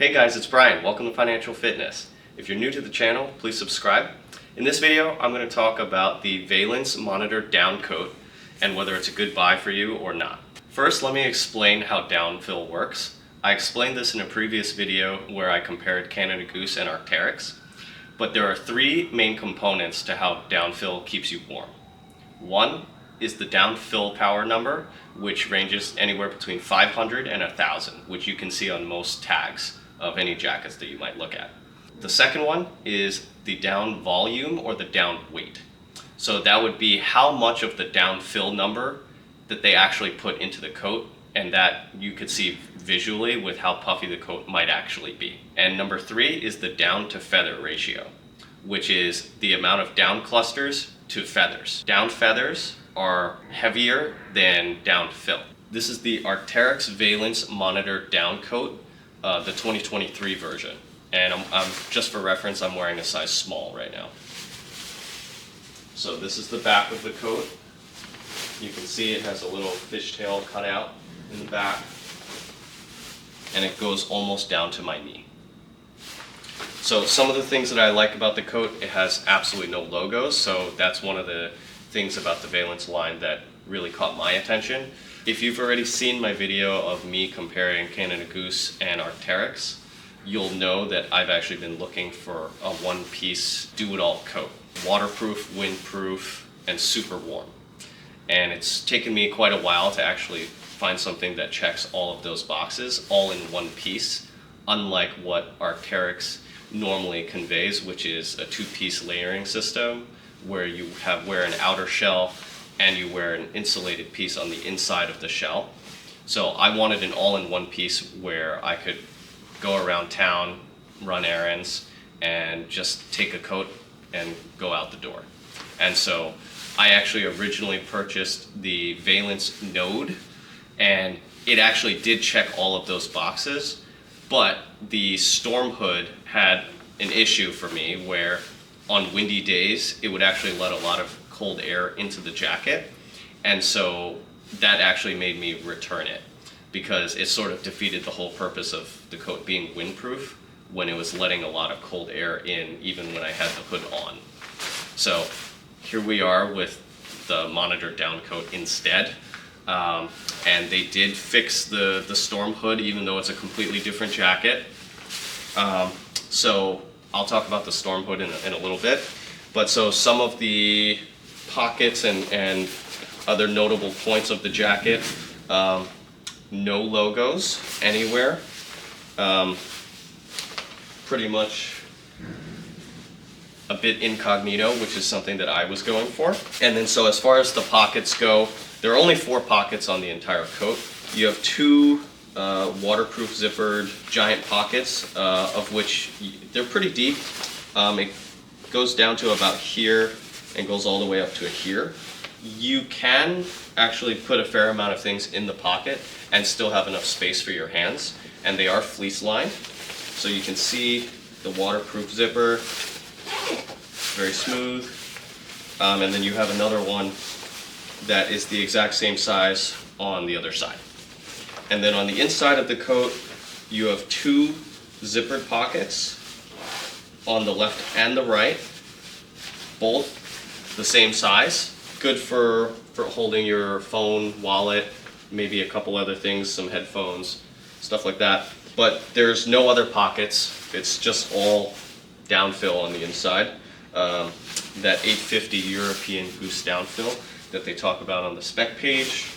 Hey guys, it's Brian. Welcome to Financial Fitness. If you're new to the channel, please subscribe. In this video, I'm going to talk about the Veilance Monitor Down Coat and whether it's a good buy for you or not. First, let me explain how downfill works. I explained this in a previous video where I compared Canada Goose and Arcteryx, but there are three main components to how downfill keeps you warm. One is the downfill power number, which ranges anywhere between 500 and 1,000, which you can see on most tags of any jackets that you might look at. The second one is the down volume or the down weight. So that would be how much of the down fill number that they actually put into the coat, and that you could see visually with how puffy the coat might actually be. And number three is the down to feather ratio, which is the amount of down clusters to feathers. Down feathers are heavier than down fill. This is the Arcteryx Veilance Monitor Down Coat, the 2023 version. And I'm just for reference, I'm wearing a size small right now. So this is the back of the coat. You can see it has a little fishtail cut out in the back, and it goes almost down to my knee. So some of the things that I like about the coat, it has absolutely no logos, so that's one of the things about the Veilance line that really caught my attention. If you've already seen my video of me comparing Canada Goose and Arcteryx, you'll know that I've actually been looking for a one-piece do-it-all coat. Waterproof, windproof, and super warm. And it's taken me quite a while to actually find something that checks all of those boxes, all in one piece, unlike what Arcteryx normally conveys, which is a two-piece layering system where you wear an outer shell and you wear an insulated piece on the inside of the shell. So I wanted an all-in-one piece where I could go around town, run errands, and just take a coat and go out the door. And so I actually originally purchased the Veilance Node, and it actually did check all of those boxes, but the Storm Hood had an issue for me where on windy days it would actually let a lot of cold air into the jacket, and so that actually made me return it because it sort of defeated the whole purpose of the coat being windproof when it was letting a lot of cold air in even when I had the hood on. So here we are with the Monitor Down Coat instead, and they did fix the Storm Hood even though it's a completely different jacket. So I'll talk about the Storm Hood in a little bit, but so some of the pockets and other notable points of the jacket, no logos anywhere, pretty much a bit incognito, which is something that I was going for. And then so as far as the pockets go, there are only 4 pockets on the entire coat. You have 2 waterproof zippered giant pockets, of which they're pretty deep. It goes down to about here and goes all the way up to here. You can actually put a fair amount of things in the pocket and still have enough space for your hands, and they are fleece lined. So you can see the waterproof zipper, very smooth. And then you have another one that is the exact same size on the other side. And then on the inside of the coat, you have 2 zippered pockets on the left and the right, both the same size. Good for holding your phone, wallet, maybe a couple other things, some headphones, stuff like that. But there's no other pockets. It's just all downfill on the inside. That 850 European Goose downfill that they talk about on the spec page.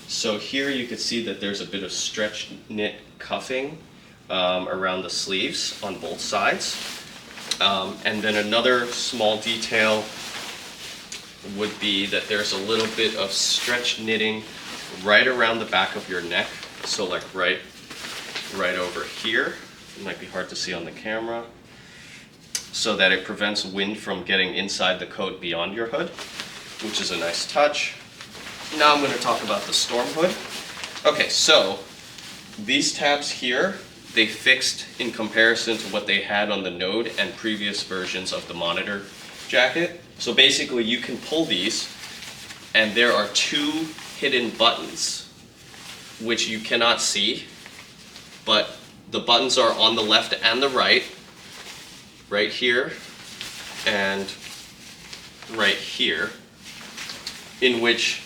So here you can see that there's a bit of stretch knit cuffing around the sleeves on both sides. And then another small detail would be that there's a little bit of stretch knitting right around the back of your neck. So like right over here. It might be hard to see on the camera. So that it prevents wind from getting inside the coat beyond your hood, which is a nice touch. Now I'm going to talk about the Storm Hood. Okay, so these tabs here, they fixed in comparison to what they had on the Node and previous versions of the Monitor jacket. So basically you can pull these, and there are 2 hidden buttons which you cannot see, but The buttons are on the left and the right here and right here, in which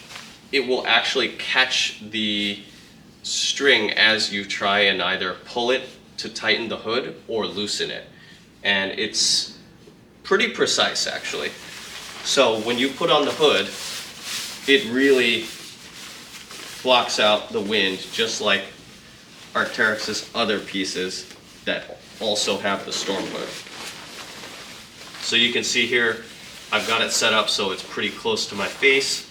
it will actually catch the string as you try and either pull it to tighten the hood or loosen it. And it's pretty precise actually. So when you put on the hood, it really blocks out the wind, just like Arcteryx's other pieces that also have the storm hood. So you can see here, I've got it set up so it's pretty close to my face.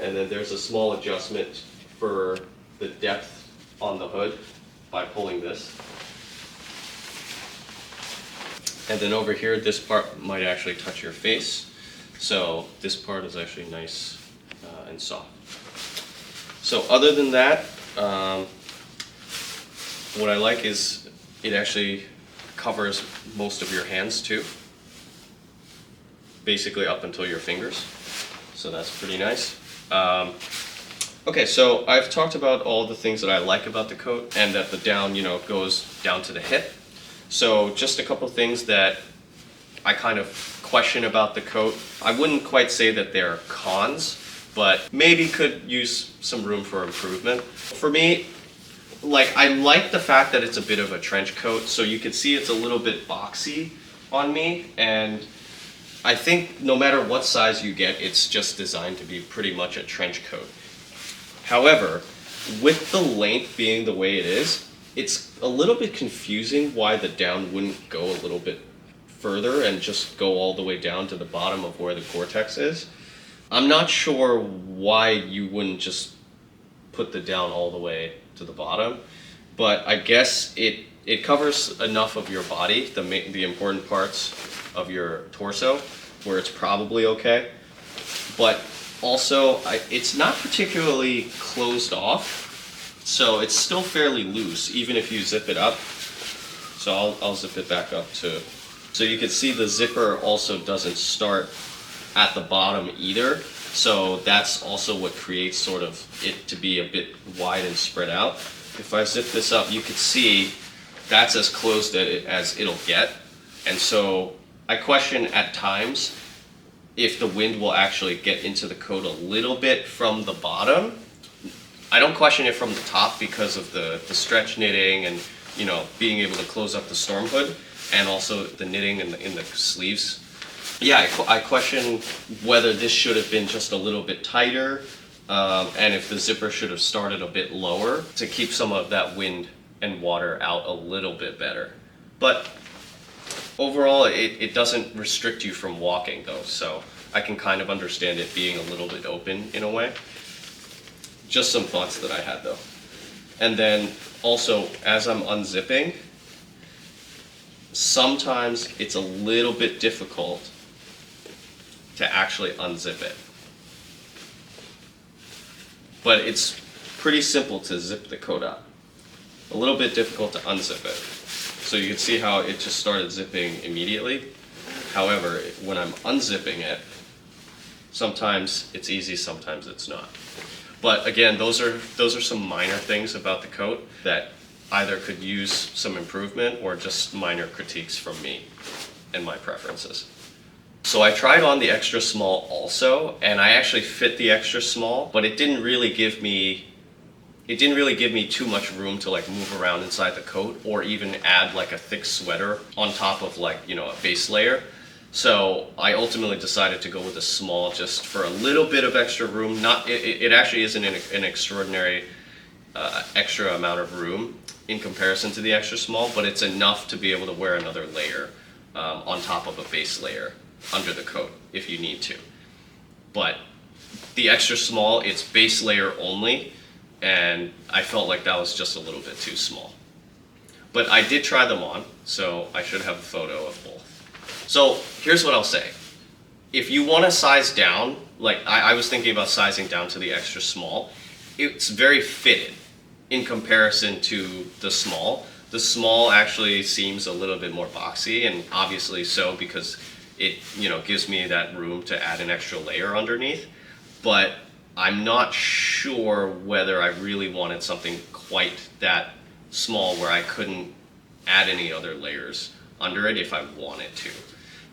And then there's a small adjustment for the depth on the hood by pulling this. And then over here, this part might actually touch your face. So this part is actually nice and soft. So other than that, what I like is it actually covers most of your hands too. Basically up until your fingers. So that's pretty nice. Okay, so I've talked about all the things that I like about the coat, and that the down, goes down to the hip. So just a couple things that I kind of question about the coat. I wouldn't quite say that they're cons, but maybe could use some room for improvement. For me, I like the fact that it's a bit of a trench coat, so you can see it's a little bit boxy on me, and I think no matter what size you get, it's just designed to be pretty much a trench coat. However, with the length being the way it is, it's a little bit confusing why the down wouldn't go a little bit further and just go all the way down to the bottom of where the Gore-Tex is. I'm not sure why you wouldn't just put the down all the way to the bottom, but I guess it covers enough of your body, the important parts of your torso, where it's probably okay. But also, it's not particularly closed off, so it's still fairly loose, even if you zip it up. So I'll zip it back up too. So you can see the zipper also doesn't start at the bottom either. So that's also what creates sort of it to be a bit wide and spread out. If I zip this up, you can see that's as closed as it'll get. And so I question at times if the wind will actually get into the coat a little bit from the bottom. I don't question it from the top because of the stretch knitting and being able to close up the storm hood, and also the knitting in the sleeves. Yeah, I question whether this should have been just a little bit tighter, and if the zipper should have started a bit lower to keep some of that wind and water out a little bit better. But overall, it doesn't restrict you from walking though, so I can kind of understand it being a little bit open in a way. Just some thoughts that I had though. And then also, as I'm unzipping, sometimes it's a little bit difficult to actually unzip it. But it's pretty simple to zip the coat up. A little bit difficult to unzip it. So you can see how it just started zipping immediately. However, when I'm unzipping it, sometimes it's easy, sometimes it's not. But again, those are some minor things about the coat that either could use some improvement or just minor critiques from me and my preferences. So I tried on the extra small also, and I actually fit the extra small, but it didn't really give me too much room to move around inside the coat, or even add a thick sweater on top of a base layer. So I ultimately decided to go with a small just for a little bit of extra room. It actually isn't an extraordinary extra amount of room in comparison to the extra small, but it's enough to be able to wear another layer on top of a base layer under the coat if you need to. But the extra small, it's base layer only, and I felt like that was just a little bit too small. But I did try them on, so I should have a photo of both. So here's what I'll say. If you want to size down, I was thinking about sizing down to the extra small, it's very fitted in comparison to the small. The small actually seems a little bit more boxy, and obviously so because it gives me that room to add an extra layer underneath. But I'm not sure whether I really wanted something quite that small where I couldn't add any other layers under it if I wanted to.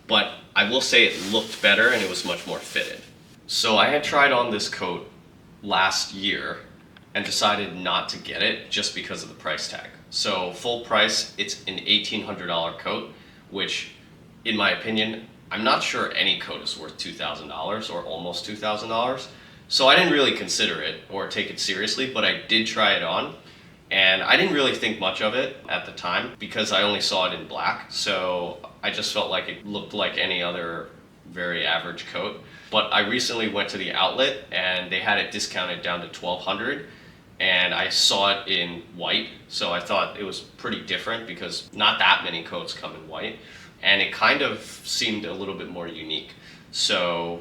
But I will say it looked better and it was much more fitted. So I had tried on this coat last year and decided not to get it just because of the price tag. So full price, it's an $1,800 coat, which in my opinion, I'm not sure any coat is worth $2,000 or almost $2,000. So I didn't really consider it or take it seriously, but I did try it on. And I didn't really think much of it at the time because I only saw it in black. So I just felt like it looked like any other very average coat. But I recently went to the outlet and they had it discounted down to $1,200. And I saw it in white. So I thought it was pretty different because not that many coats come in white. And it kind of seemed a little bit more unique. So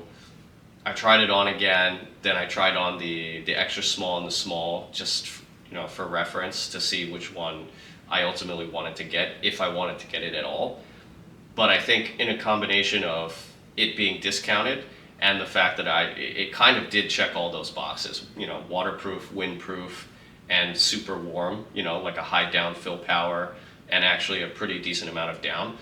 I tried it on again. Then I tried on the extra small and the small, just for reference to see which one I ultimately wanted to get, if I wanted to get it at all. But I think in a combination of it being discounted and the fact that it kind of did check all those boxes, waterproof, windproof, and super warm, like a high down fill power and actually a pretty decent amount of down.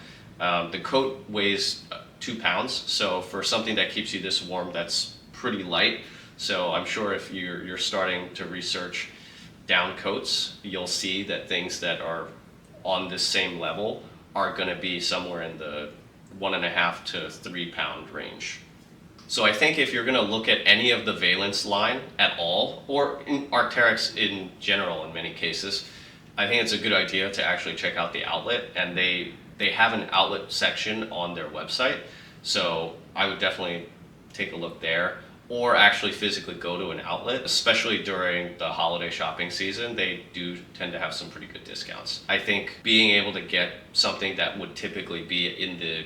The coat weighs 2 pounds, so for something that keeps you this warm, that's pretty light. So I'm sure if you're starting to research down coats, you'll see that things that are on this same level are going to be somewhere in the 1.5 to 3 pound range. So I think if you're going to look at any of the Veilance line at all, or in Arcteryx in general in many cases, I think it's a good idea to actually check out the outlet, and they have an outlet section on their website, so I would definitely take a look there, or actually physically go to an outlet, especially during the holiday shopping season. They do tend to have some pretty good discounts. I think being able to get something that would typically be in the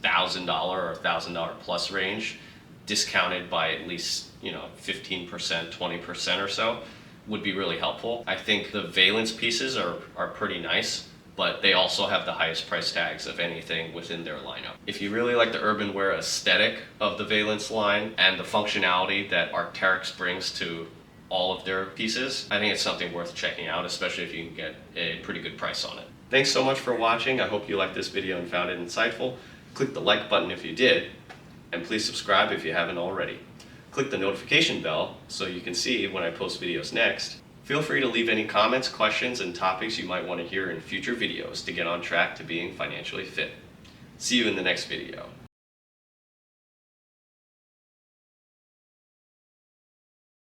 $1,000 or $1,000 plus range, discounted by at least 15%, 20% or so, would be really helpful. I think the Veilance pieces are pretty nice, but they also have the highest price tags of anything within their lineup. If you really like the urban wear aesthetic of the Veilance line and the functionality that Arcteryx brings to all of their pieces, I think it's something worth checking out, especially if you can get a pretty good price on it. Thanks so much for watching. I hope you liked this video and found it insightful. Click the like button if you did, and please subscribe if you haven't already. Click the notification bell so you can see when I post videos next. Feel free to leave any comments, questions, and topics you might want to hear in future videos to get on track to being financially fit. See you in the next video.